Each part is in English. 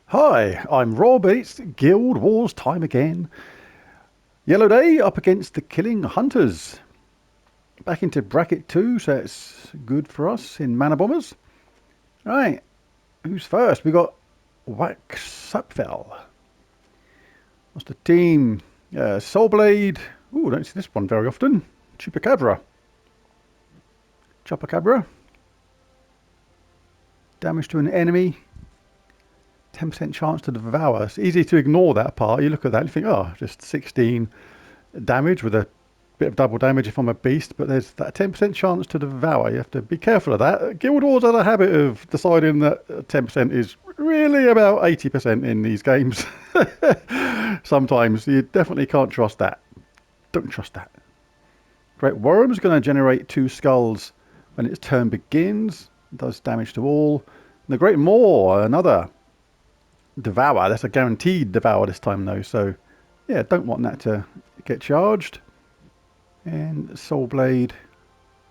Hi, I'm Rob, and it's Guild Wars time again. Yellow Day up against the Killing Hunters. Back into bracket 2, so it's good for us in Mana Bombers. Right, who's first? We got Wax Sapfel. What's the team? Soulblade. Ooh, don't see this one very often. Chupacabra. Chupacabra. Damage to an enemy. 10% chance to devour. It's easy to ignore that part. You look at that and you think, oh, just 16 damage with a bit of double damage if I'm a beast, but there's that 10% chance to devour. You have to be careful of that. Guild Wars have a habit of deciding that 10% is really about 80% in these games. Sometimes you definitely can't trust that. Don't trust that. Great Worm is going to generate 2 skulls when its turn begins. It does damage to all. And the Great Maw, another devour. That's a guaranteed devour this time though, so yeah, don't want that to get charged. And Soul Blade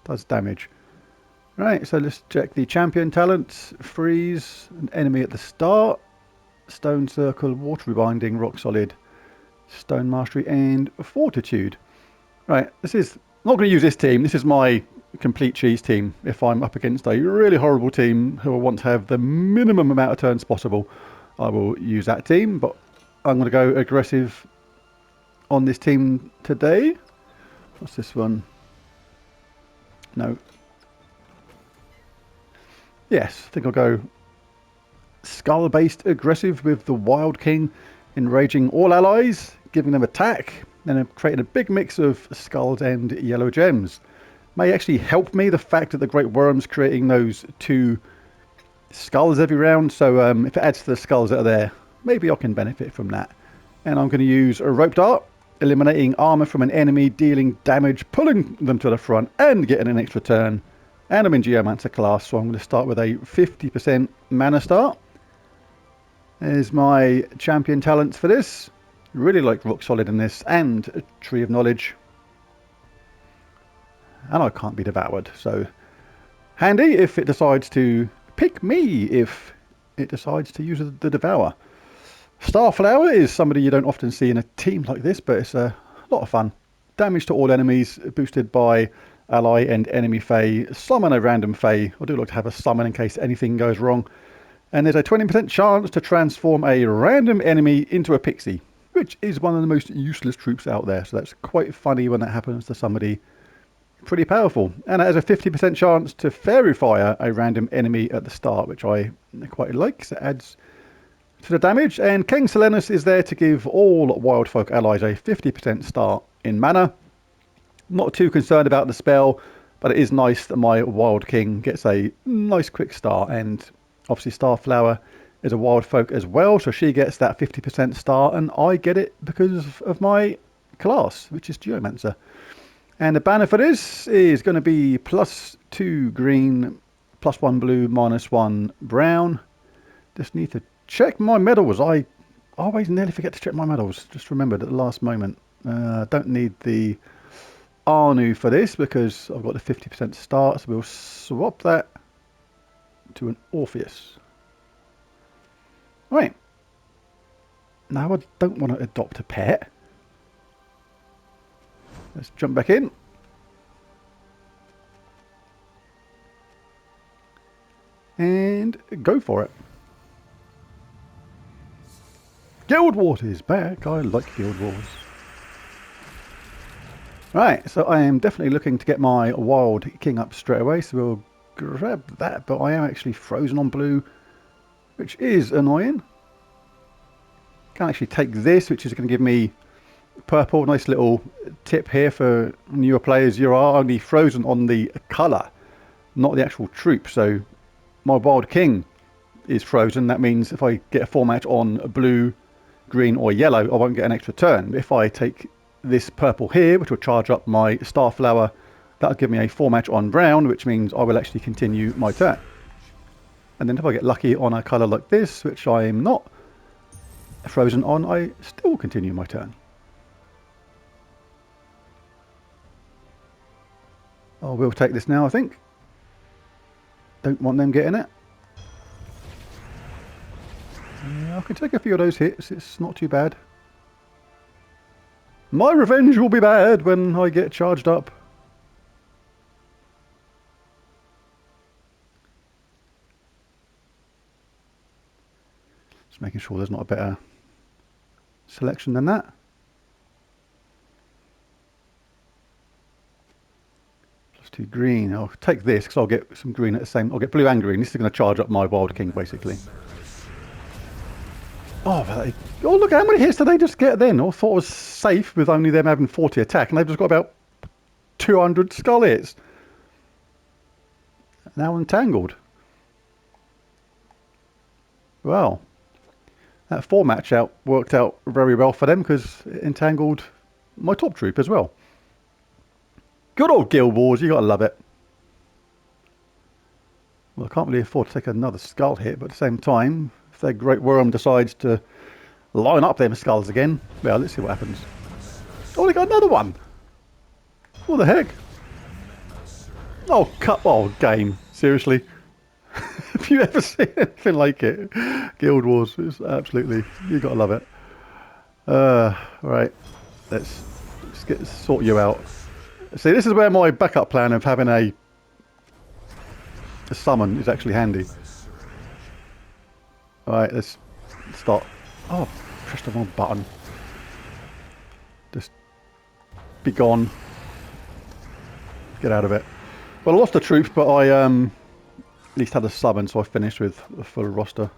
does damage. Right, so let's check the champion talents. Freeze an enemy at the start. Stone Circle, Water Rebinding, Rock Solid, Stone Mastery, and Fortitude. Right, this is not going to use this team. This is my complete cheese team. If I'm up against a really horrible team who I want to have the minimum amount of turns possible, I will use that team, but I'm going to go aggressive on this team today. What's this one? No. Yes, I think I'll go skull-based aggressive with the Wild King enraging all allies, giving them attack, then creating a big mix of skulls and yellow gems. May actually help me the fact that the Great Worm's creating those 2 skulls every round, so if it adds to the skulls that are there, maybe I can benefit from that. And I'm going to use a Rope Dart, eliminating armor from an enemy, dealing damage, pulling them to the front and getting an extra turn. And I'm in Geomancer class, so I'm going to start with a 50% mana start. There's my champion talents for this. Really like Rock Solid in this, and a Tree of Knowledge. And I can't be devoured, so handy if it decides to pick me if it decides to use the Devour. Starflower is somebody you don't often see in a team like this, but it's a lot of fun. Damage to all enemies, boosted by ally and enemy Fae. Summon a random Fae. I do like to have a summon in case anything goes wrong. And there's a 20% chance to transform a random enemy into a pixie, which is one of the most useless troops out there. So that's quite funny when that happens to somebody. Pretty powerful. And it has a 50% chance to fairy fire a random enemy at the start, which I quite like. So it adds to the damage. And King Selenus is there to give all Wildfolk allies a 50% start in mana. Not too concerned about the spell, but it is nice that my Wild King gets a nice quick start. And obviously Starflower is a Wildfolk as well, so she gets that 50% start, and I get it because of my class, which is Geomancer. And the banner for this is going to be +2 green, +1 blue, -1 brown. Just need to check my medals. I always nearly forget to check my medals. Just remembered at the last moment. Don't need the Arnu for this because I've got the 50% start. So we'll swap that to an Orpheus. Right. Now I don't want to adopt a pet. Let's jump back in. And go for it. Guild Wars is back. I like Guild Wars. Right, so I am definitely looking to get my Wild King up straight away. So we'll grab that. But I am actually frozen on blue, which is annoying. Can actually take this, which is going to give me purple. Nice little tip here for newer players. You are only frozen on the colour, not the actual troop. So my Wild King is frozen. That means if I get a format on blue, green or yellow, I won't get an extra turn. If I take this purple here, which will charge up my Starflower, that'll give me a format on brown, which means I will actually continue my turn. And then if I get lucky on a colour like this, which I am not frozen on, I still continue my turn. I will take this now, I think. Don't want them getting it. Yeah, I can take a few of those hits. It's not too bad. My revenge will be bad when I get charged up. Just making sure there's not a better selection than that. +2 green. I'll take this because I'll get some green at the same. I'll get blue and green. This is going to charge up my Wild King basically. Oh, oh, look, how many hits did they just get then? I thought it was safe with only them having 40 attack, and they've just got about 200 skull hits. Now entangled. Well, that 4 match out worked out very well for them because it entangled my top troop as well. Good old Guild Wars, you gotta love it. Well, I can't really afford to take another skull hit, but at the same time, if their Great Worm decides to line up them skulls again, well, let's see what happens. Oh, they got another one! What the heck? Oh, game. Seriously? Have you ever seen anything like it? Guild Wars, it's absolutely, you gotta love it. Right, let's sort you out. See, this is where my backup plan of having a summon is actually handy. Alright, let's start. Oh, pressed the wrong button. Just be gone. Get out of it. Well, I lost the troop, but I at least had a summon, so I finished with a full roster.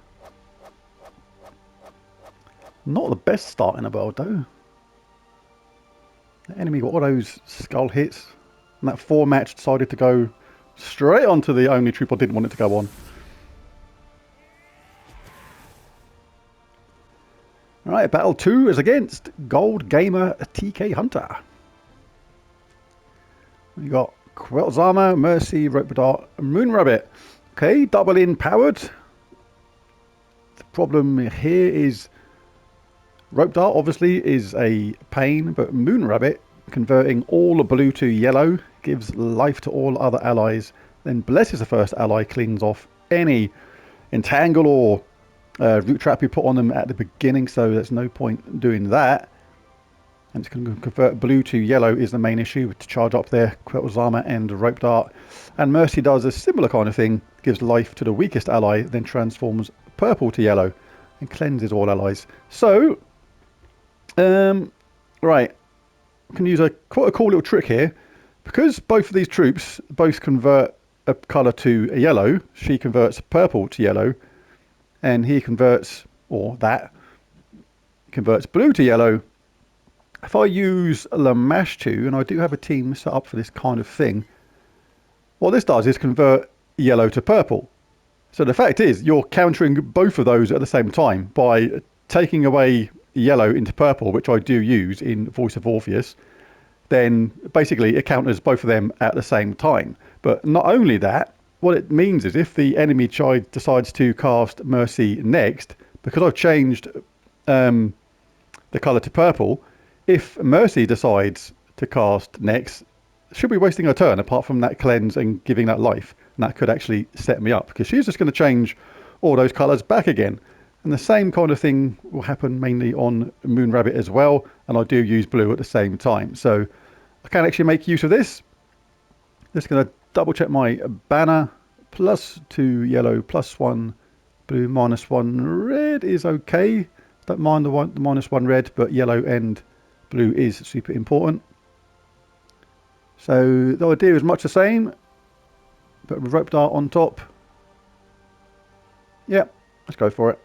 Not the best start in the world, though. The enemy got all those skull hits, and that 4 match decided to go straight onto the only troop I didn't want it to go on. Alright, battle 2 is against Gold Gamer TK Hunter. We got Quelt's Armor, Mercy, Rope Dart, Moon Rabbit. Okay, double in powered. The problem here is Rope Dart obviously is a pain, but Moon Rabbit, converting all blue to yellow, gives life to all other allies, then blesses the first ally, cleans off any entangle or root trap you put on them at the beginning, so there's no point doing that. And it's going to convert blue to yellow is the main issue, to charge up their Quelt's Armor and Rope Dart. And Mercy does a similar kind of thing, gives life to the weakest ally, then transforms purple to yellow and cleanses all allies. So, right, I can use quite a cool little trick here. Because both of these troops both convert a colour to a yellow, she converts purple to yellow, and he converts, or that, converts blue to yellow. If I use Lamash 2, and I do have a team set up for this kind of thing, what this does is convert yellow to purple. So the fact is, you're countering both of those at the same time by taking away yellow into purple, which I do use in Voice of Orpheus. Then basically it counters both of them at the same time. But not only that, what it means is if the enemy decides to cast Mercy next, because I've changed the colour to purple, if Mercy decides to cast next, she'll be wasting her turn apart from that cleanse and giving that life. And that could actually set me up, because she's just going to change all those colours back again. And the same kind of thing will happen mainly on Moon Rabbit as well. And I do use blue at the same time. So I can actually make use of this. Just going to double check my banner. +2 yellow, +1 blue, -1 red is okay. Don't mind the -1 red, but yellow and blue is super important. So the idea is much the same, but with Rope Dart on top. Yeah, let's go for it.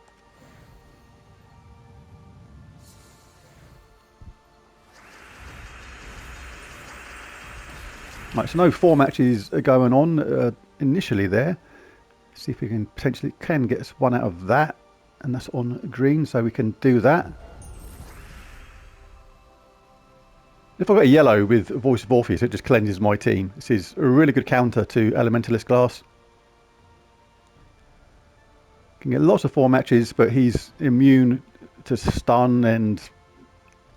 Right, so no 4 matches are going on initially there. See if we can potentially get us one out of that, and that's on green, so we can do that. If I got a yellow with Voice of Orpheus, it just cleanses my team. This is a really good counter to Elementalist Glass. Can get lots of 4 matches, but he's immune to stun and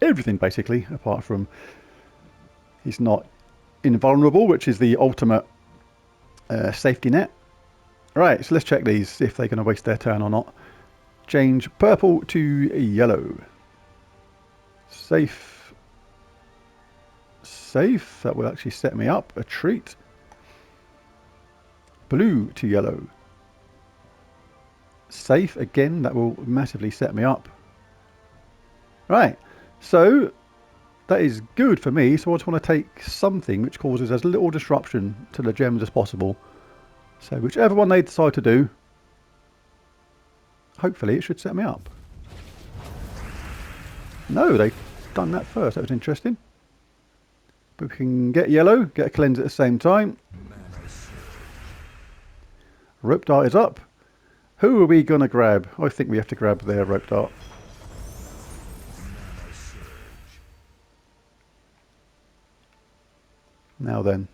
everything basically, apart from he's not invulnerable, which is the ultimate safety net. Right, so let's check these, see if they're going to waste their turn or not. Change purple to yellow. Safe. Safe. That will actually set me up a treat. Blue to yellow. Safe. Again, that will massively set me up. Right, so that is good for me. So I just want to take something which causes as little disruption to the gems as possible. So whichever one they decide to do, hopefully it should set me up. No, they've done that first. That was interesting. But we can get yellow, get a cleanse at the same time. Rope dart is up. Who are we going to grab? I think we have to grab their rope dart. Now then.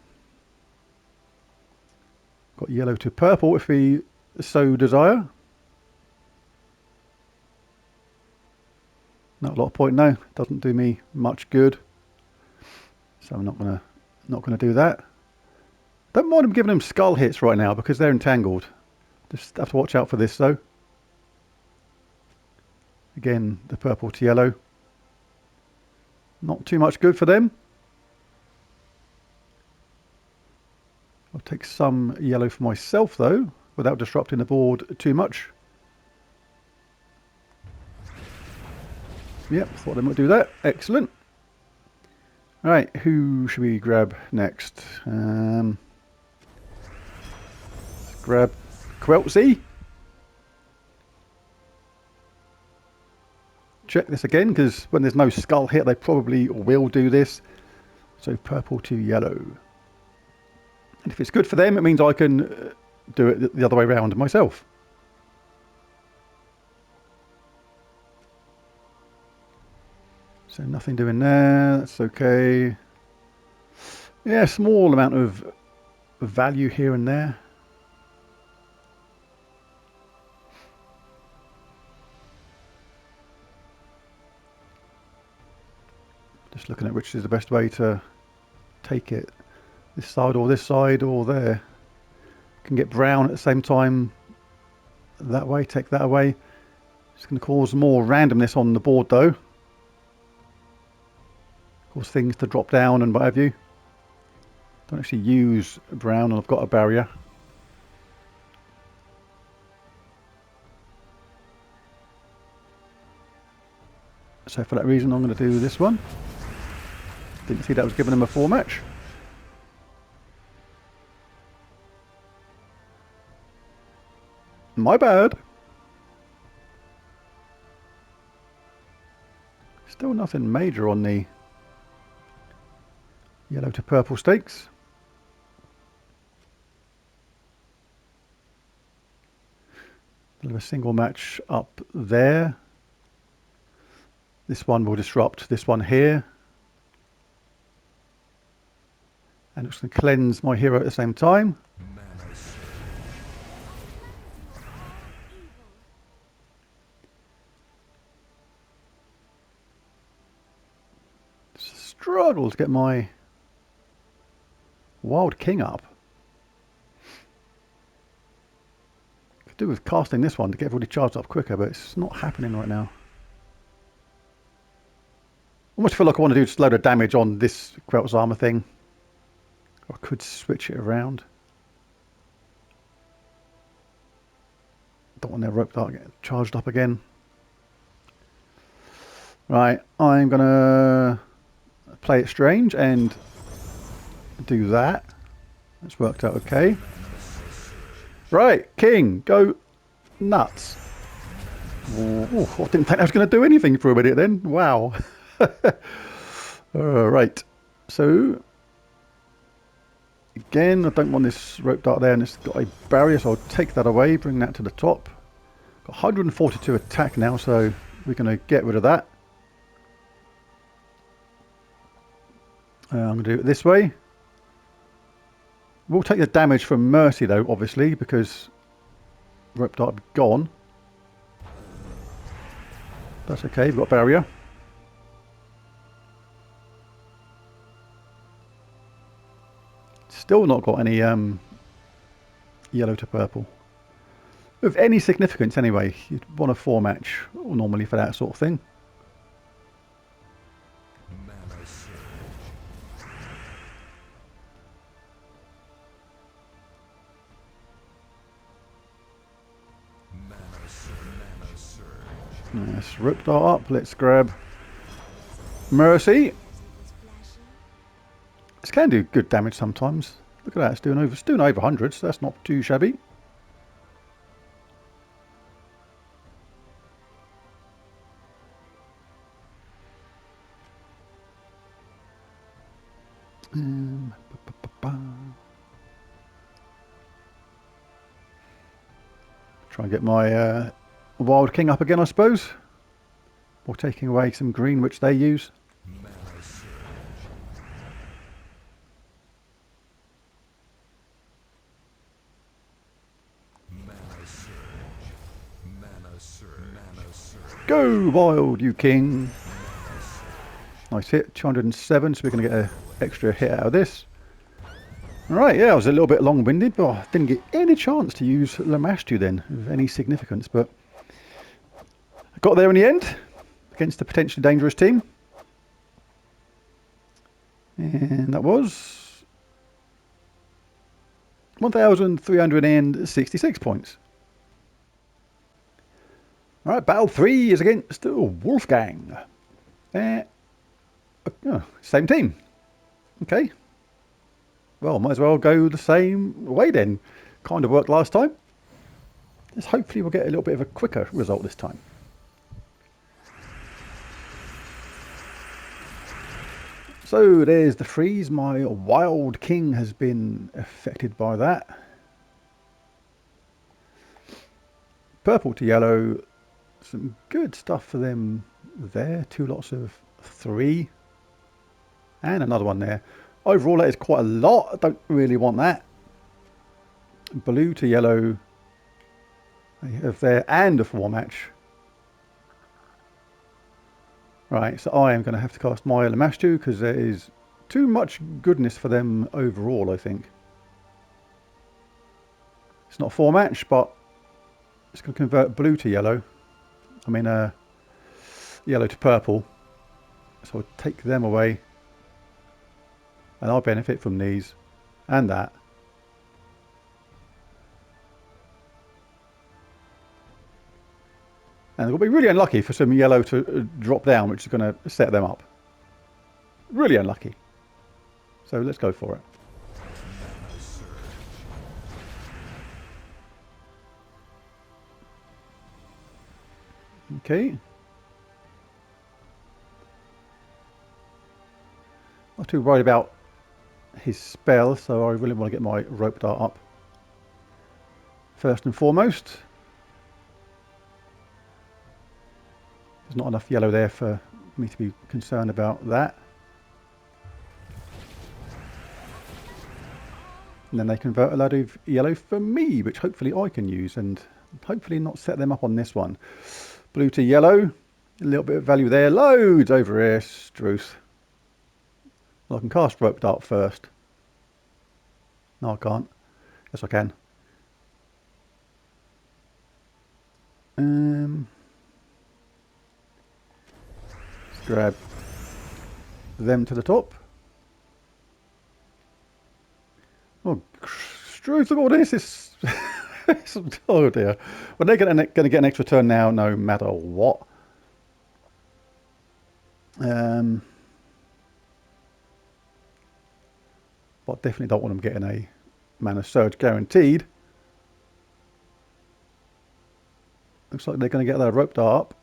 Got yellow to purple if we so desire. Not a lot of point now. Doesn't do me much good. So I'm not gonna do that. Don't mind them giving them skull hits right now because they're entangled. Just have to watch out for this though. Again, the purple to yellow. Not too much good for them. I'll take some yellow for myself though, without disrupting the board too much. Yep, thought they might do that. Excellent. Right, who should we grab next? Let's grab Queltzy. Check this again, because when there's no skull hit, they probably will do this. So purple to yellow. And if it's good for them, it means I can do it the other way around myself. So nothing doing there, that's okay. Yeah, small amount of value here and there. Just looking at which is the best way to take it. This side or there. Can get brown at the same time. That way, take that away. It's going to cause more randomness on the board though. Cause things to drop down and what have you. Don't actually use brown and I've got a barrier. So for that reason I'm going to do this one. Didn't see that was giving them a 4 match. My bad. Still nothing major on the yellow to purple stakes. A single match up there. This one will disrupt this one here. And it's going to cleanse my hero at the same time. Struggle to get my Wild King up. Could do with casting this one to get everybody charged up quicker, but it's not happening right now. Almost feel like I want to do just a load of damage on this Quelt's armor thing. Or I could switch it around. Don't want their rope dart getting charged up again. Right, I'm gonna play it strange and do that. That's worked out okay. Right, King, go nuts. Oh, I didn't think I was going to do anything for a minute then. Wow. Right, so again, I don't want this rope dart there, and it's got a barrier, so I'll take that away, bring that to the top. Got 142 attack now, so we're going to get rid of that. I'm going to do it this way. We'll take the damage from Mercy though, obviously, because rope dart gone. That's okay, we've got barrier. Still not got any yellow to purple. of any significance anyway. You'd want a 4-match normally for that sort of thing. Let's rip that up. Let's grab Mercy. This can do good damage sometimes. Look at that, it's doing over 100, so that's not too shabby. Try and get my Wild King up again, I suppose. Or taking away some green, which they use. Go wild, you king! Nice hit, 207, so we're going to get an extra hit out of this. Alright, yeah, I was a little bit long-winded, but I didn't get any chance to use Lamashtu then, of any significance, but I got there in the end, against a potentially dangerous team. And that was 1,366 points. Alright, battle 3 is against Wolfgang. Same team. Okay. Well, might as well go the same way then. Kind of worked last time. Let's hopefully we'll get a little bit of a quicker result this time. So there's the freeze. My Wild King has been affected by that. Purple to yellow. Some good stuff for them there. 2 lots of 3. And another one there. Overall, that is quite a lot. I don't really want that. Blue to yellow. They have there and a 4-match. Right, so I am going to have to cast my Lamashtu because there is too much goodness for them overall, I think. It's not a 4-match, but it's going to convert blue to yellow. I mean, yellow to purple. So I'll take them away. And I'll benefit from these and that. And it'll be really unlucky for some yellow to drop down, which is going to set them up. Really unlucky. So let's go for it. Okay. Not too worried about his spell, so I really want to get my rope dart up first and foremost. There's not enough yellow there for me to be concerned about that. And then they convert a load of yellow for me, which hopefully I can use and hopefully not set them up on this one. Blue to yellow, a little bit of value there. Loads over here, Struth. Well, I can cast rope dart first. No, I can't. Yes, I can. Let's grab them to the top. Oh, Struth of all this is... oh dear. Well, they're going to get an extra turn now, no matter what. But definitely don't want them getting a mana surge guaranteed. Looks like they're going to get their rope dart up.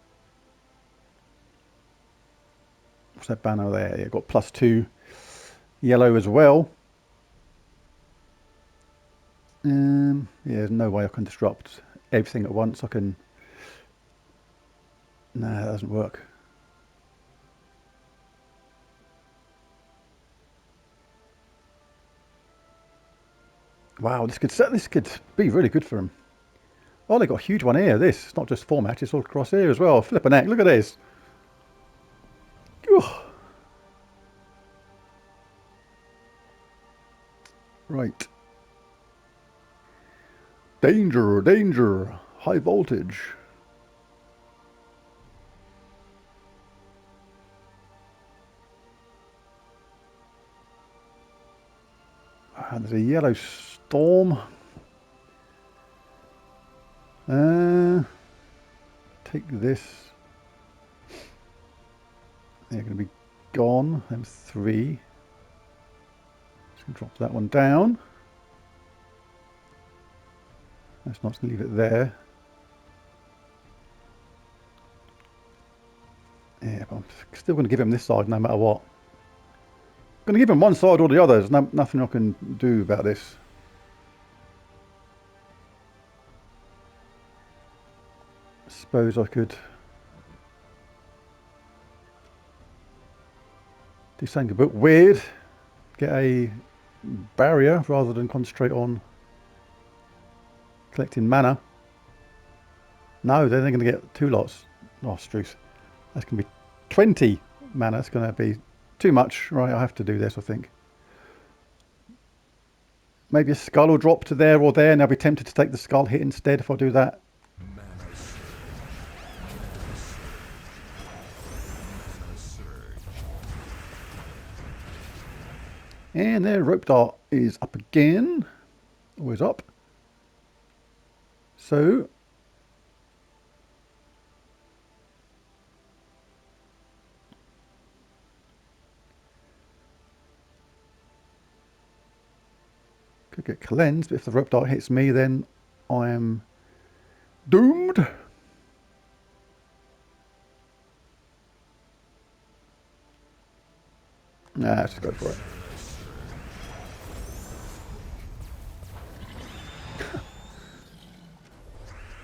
What's that banner there? Yeah, got +2 yellow as well. Yeah, there's no way I can disrupt everything at once. I can... No, that doesn't work. Wow, this could be really good for him. Oh, they got a huge one here. This, it's not just 4-match, it's all across here as well. Flippin' heck, look at this. Right. Danger, danger. high voltage. There's a yellow storm. Take this. They're going to be gone. I'm 3. Just going to drop that one down. Let's not leave it there. Yeah, but I'm still going to give him this side no matter what. I'm going to give him one side or the other. There's nothing I can do about this. I suppose I could do something a bit weird. Get a barrier rather than concentrate on collecting mana. No, then they're going to get 2 lots. Oh, Struth. That's going to be 20 mana. It's going to be too much. Right, I have to do this, I think. Maybe a skull will drop to there or there, and I'll be tempted to take the skull hit instead if I do that. And their rope dart is up again. Always up. So could get cleansed, but if the rope dart hits me, then I am doomed. Nah, let's just go for it.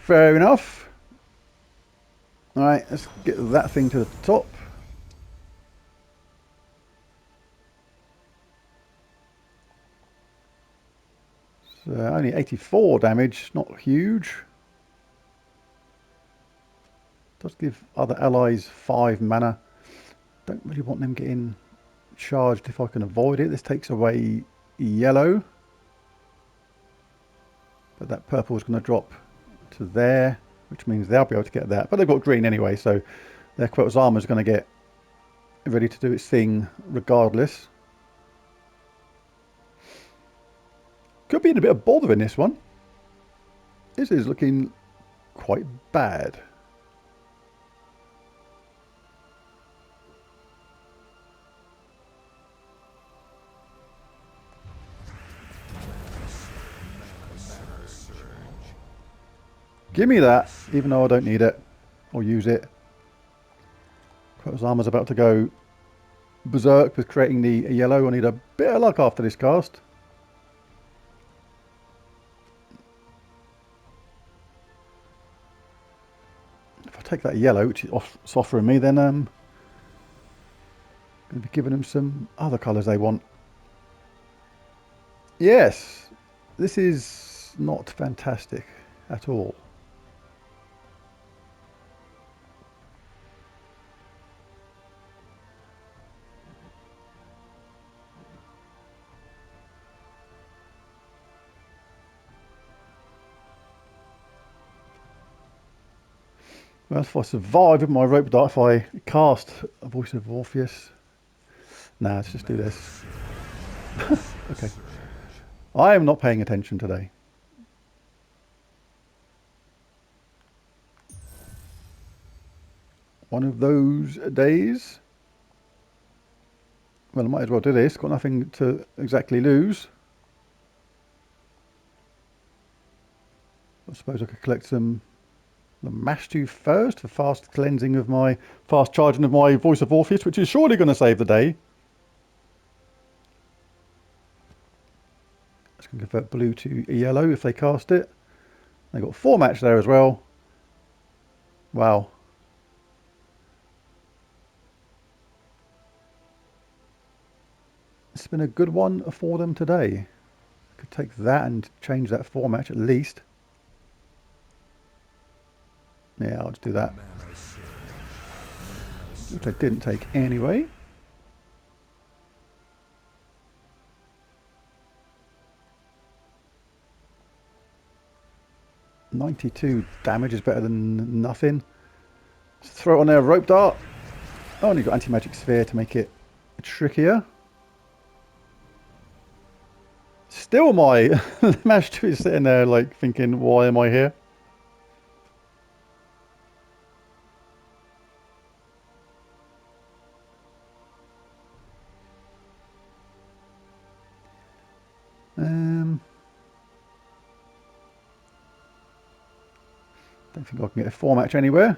Fair enough. Alright, let's get that thing to the top. So only 84 damage, not huge. Does give other allies 5 mana. Don't really want them getting charged if I can avoid it. This takes away yellow. But that purple is going to drop to there, which means they'll be able to get that. But they've got green anyway, so their Quel's armor is going to get ready to do its thing regardless. Could be in a bit of bother in this one. This is looking quite bad. Give me that, even though I don't need it or use it. Quel's armor's about to go berserk with creating the yellow. I need a bit of luck after this cast. If I take that yellow, which is offering me, then I'm going to be giving them some other colours they want. Yes, this is not fantastic at all. Well, if I survive with my rope dart, if I cast a Voice of Orpheus. Nah, let's just do this. Okay. I am not paying attention today. One of those days. Well, I might as well do this. Got nothing to exactly lose. I suppose I could collect some the mash to first for fast cleansing of my fast charging of my Voice of Orpheus, which is surely going to save the day. It's going to convert blue to yellow if they cast it. They got 4 match there as well. Wow. It's been a good one for them today. Could take that and change that 4 match at least. Yeah, I'll just do that. Which I didn't take anyway. 92 damage is better than nothing. Let's throw it on there, rope dart. Oh, and you've got anti-magic sphere to make it trickier. Still my Master is sitting there like thinking, why am I here? Don't think I can get a 4-match anywhere.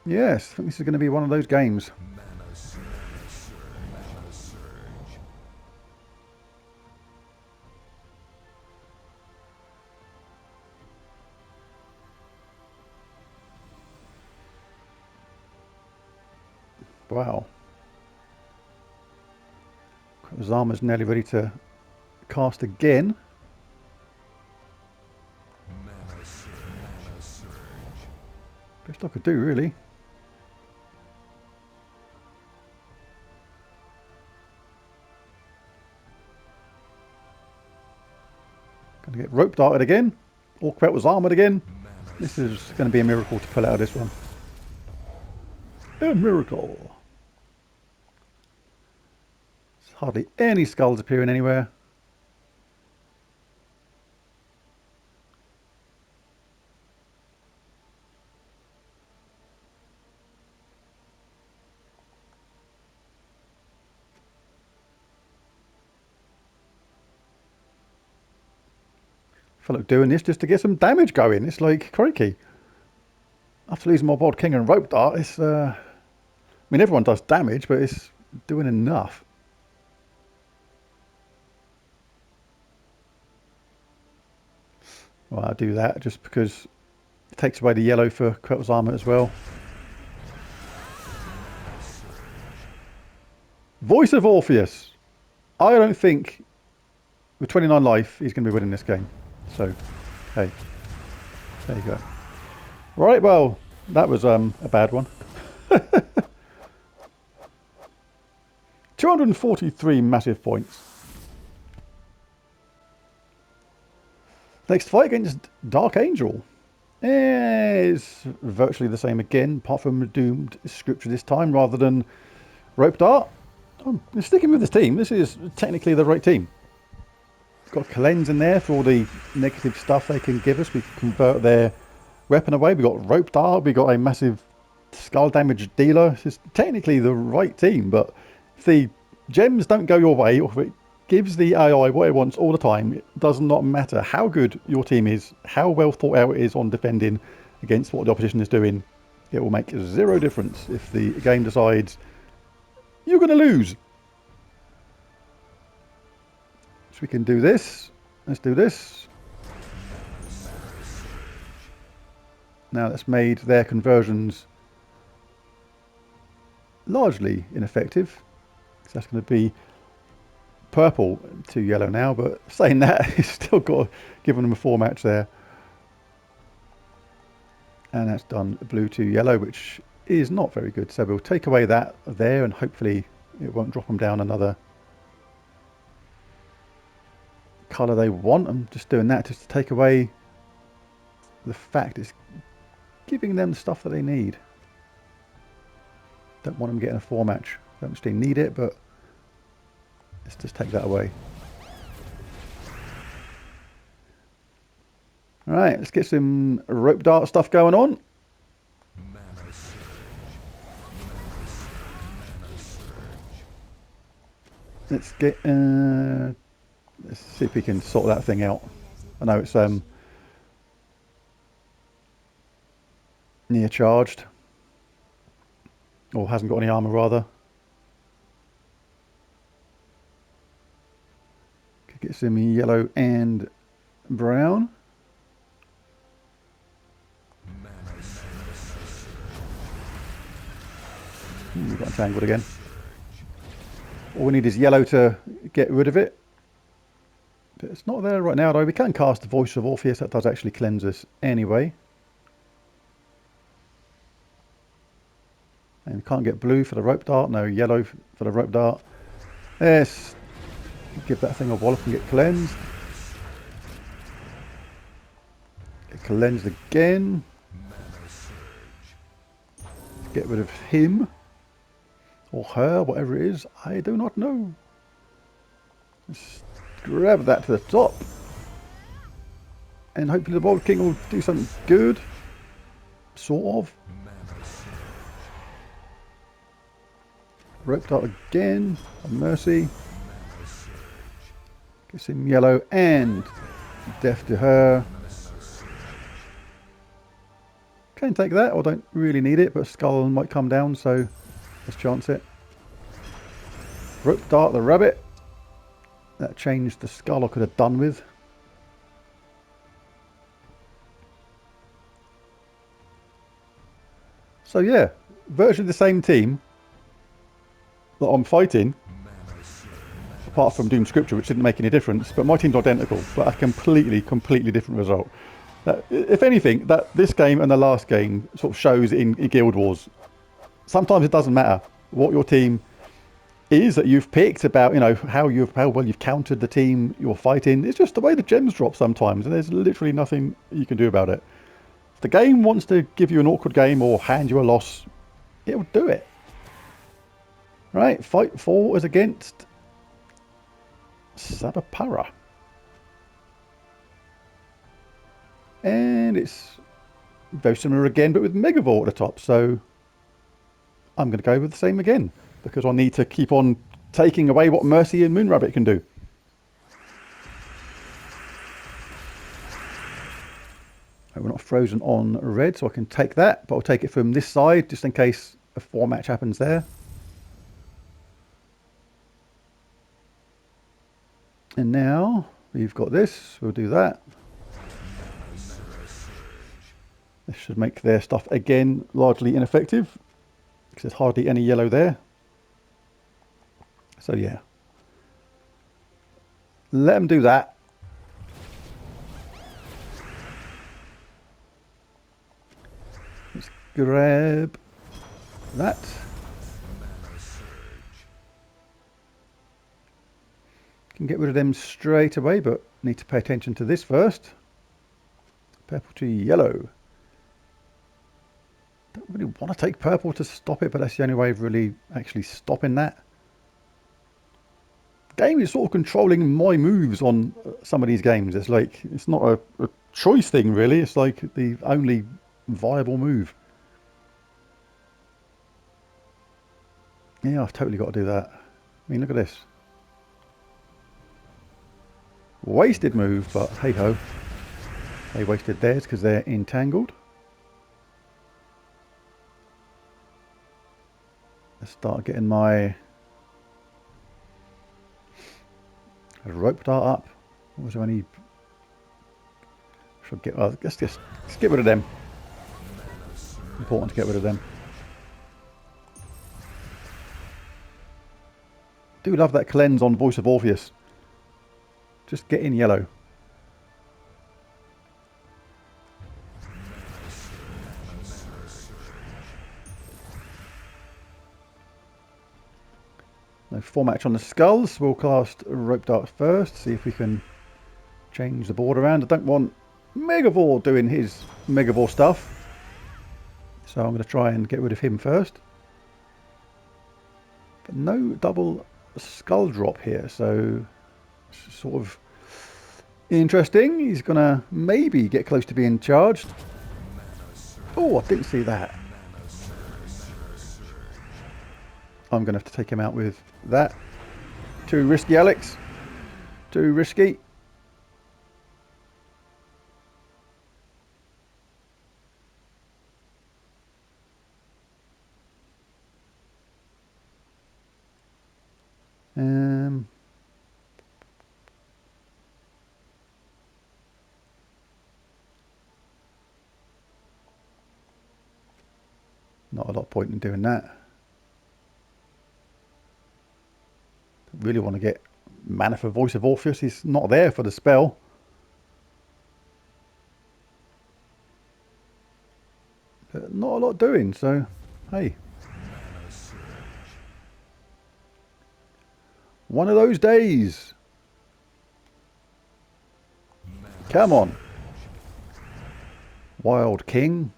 Yes, I think this is going to be one of those games. Wow. Zama's nearly ready to cast again. Best I could do, really. Going to get rope darted again. Orc was armoured again. This is going to be a miracle to pull out of this one. A miracle. There's hardly any skulls appearing anywhere. I feel like doing this just to get some damage going. It's like, crikey. After losing my Bold King and rope dart, it's... I mean, everyone does damage, but it's doing enough. Well, I'll do that just because it takes away the yellow for Quel's armour as well. Voice of Orpheus. I don't think with 29 life he's going to be winning this game. So, hey, there you go. Right, well, that was a bad one. 243 massive points. Next fight against Dark Angel. It's virtually the same again, apart from Doomed Scripture this time rather than Rope Dart. I'm sticking with this team. This is technically the right team. Got cleanse in there for all the negative stuff they can give us. We can convert their weapon away. We got rope dart. We got a massive skull damage dealer. It's technically the right team, but if the gems don't go your way, or if it gives the AI what it wants all the time, it does not matter how good your team is, how well thought out it is on defending against what the opposition is doing. It will make zero difference if the game decides you're going to lose. We can do this. Let's do this. Now that's made their conversions largely ineffective. So that's going to be purple to yellow now, but saying that, it's still got given them a 4-match there. And that's done blue to yellow, which is not very good. So we'll take away that there and hopefully it won't drop them down another colour they want. I'm just doing that just to take away the fact it's giving them the stuff that they need. Don't want them getting a 4-match. Don't actually need it, but let's just take that away. Alright, let's get some rope dart stuff going on. Let's get let's see if we can sort that thing out. I know it's near charged, or hasn't got any armour rather. Could get some yellow and brown. We got entangled again. All we need is yellow to get rid of it. But it's not there right now though. We can cast the Voice of Orpheus. That does actually cleanse us anyway. And can't get blue for the rope dart, no yellow for the rope dart. Yes, give that thing a wallop and get cleansed. Get cleansed again. Get rid of him. Or her, whatever it is, I do not know. Just grab that to the top. And hopefully the Bold King will do something good. Sort of. Rope dart again. Mercy. Gets him yellow and death to her. Can take that, or don't really need it, but skull might come down, so let's chance it. Rope dart the rabbit. That changed the skull I could have done with. So yeah, virtually the same team that I'm fighting, apart from Doom Scripture, which didn't make any difference, but my team's identical, but a completely different result. If anything, that this game and the last game sort of shows in Guild Wars, sometimes it doesn't matter what your team is that you've picked, about, you know, how well you've countered the team you're fighting. It's just the way the gems drop sometimes, and there's literally nothing you can do about it. If the game wants to give you an awkward game or hand you a loss, it'll do it. Right, fight 4 is against Sabapara. And it's very similar again, but with Megavore at the top. So I'm going to go with the same again, because I need to keep on taking away what Mercy and Moonrabbit can do. We're not frozen on red, so I can take that, but I'll take it from this side just in case a 4 match happens there. And now we've got this, we'll do that. This should make their stuff again largely ineffective, because there's hardly any yellow there. So yeah, let them do that. Let's grab that. Can get rid of them straight away, but need to pay attention to this first. Purple to yellow. Don't really want to take purple to stop it, but that's the only way of really actually stopping that. Game is sort of controlling my moves on some of these games. It's like, it's not a choice thing really, it's like the only viable move. Yeah, I've totally got to do that. I mean, look at this. Wasted move, but hey ho. They wasted theirs because they're entangled. Let's start getting my rope dart up. Was there any? Should get? Let's get rid of them. Important to get rid of them. Do love that cleanse on Voice of Orpheus. Just get in yellow. No 4 match on the skulls. We'll cast rope dart first. See if we can change the board around. I don't want Megavore doing his Megavore stuff, so I'm going to try and get rid of him first. But no double skull drop here, so it's sort of interesting. He's going to maybe get close to being charged. Oh, I didn't see that. I'm going to have to take him out with that. Too risky, Alex. Too risky. Not a lot of point in doing that. Really want to get mana for Voice of Orpheus. He's not there for the spell. But not a lot doing, so hey. One of those days. Come on. Wild King.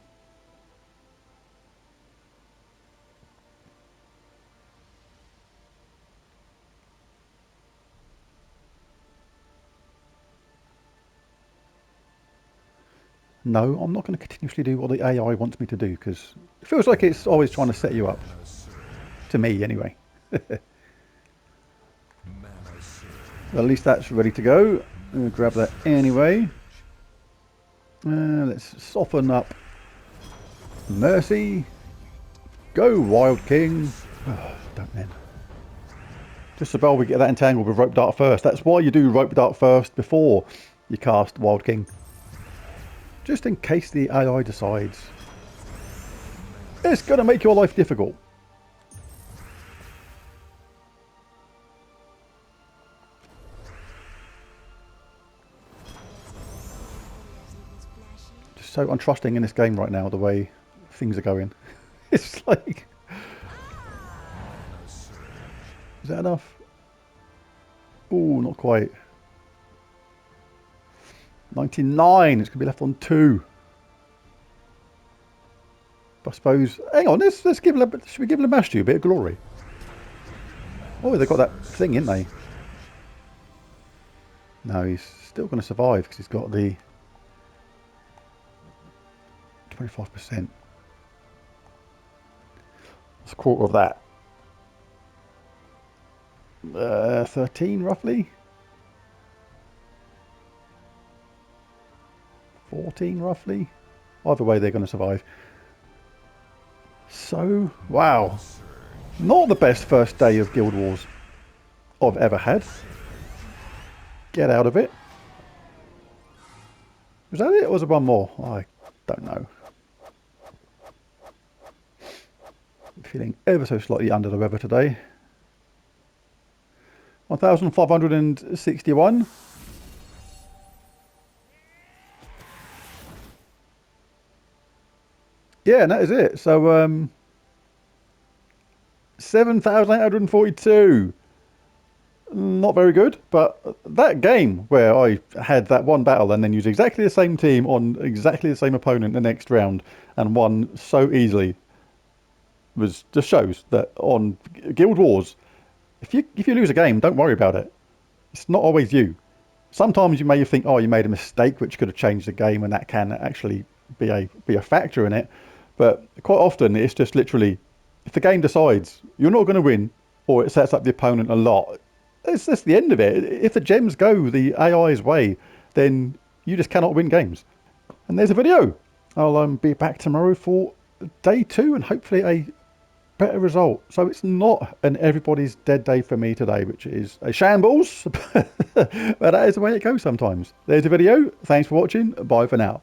No, I'm not going to continuously do what the AI wants me to do, because it feels like it's always trying to set you up. To me, anyway. At least that's ready to go. I'll grab that anyway. Let's soften up Mercy. Go, Wild King. Oh, don't then. Just so well we get that entangled with Rope Dart first. That's why you do Rope Dart first before you cast Wild King. Just in case the AI decides it's going to make your life difficult. Just so untrusting in this game right now, the way things are going. It's like... Is that enough? Oh, not quite. 99. It's going to be left on 2. I suppose. Hang on. Let's give. Should we give Lamashtu a bit of glory? Oh, they've got that thing, ain't they? No, he's still going to survive because he's got the 25%. That's a quarter of that. 13 roughly. 14 roughly. Either way, they're going to survive. So, wow. Not the best first day of Guild Wars I've ever had. Get out of it. Was that it, or was there one more? I don't know. I'm feeling ever so slightly under the weather today. 1,561. Yeah, and that is it. So, 7,842. Not very good, but that game where I had that one battle and then used exactly the same team on exactly the same opponent the next round and won so easily just shows that on Guild Wars, if you lose a game, don't worry about it. It's not always you. Sometimes you may think, oh, you made a mistake which could have changed the game, and that can actually be a factor in it. But quite often it's just literally, if the game decides you're not going to win, or it sets up the opponent a lot, it's just the end of it. If the gems go the AI's way, then you just cannot win games. And there's a video. I'll be back tomorrow for day 2 and hopefully a better result. So it's not an everybody's dead day for me today, which is a shambles. But that is the way it goes sometimes. There's a video. Thanks for watching. Bye for now.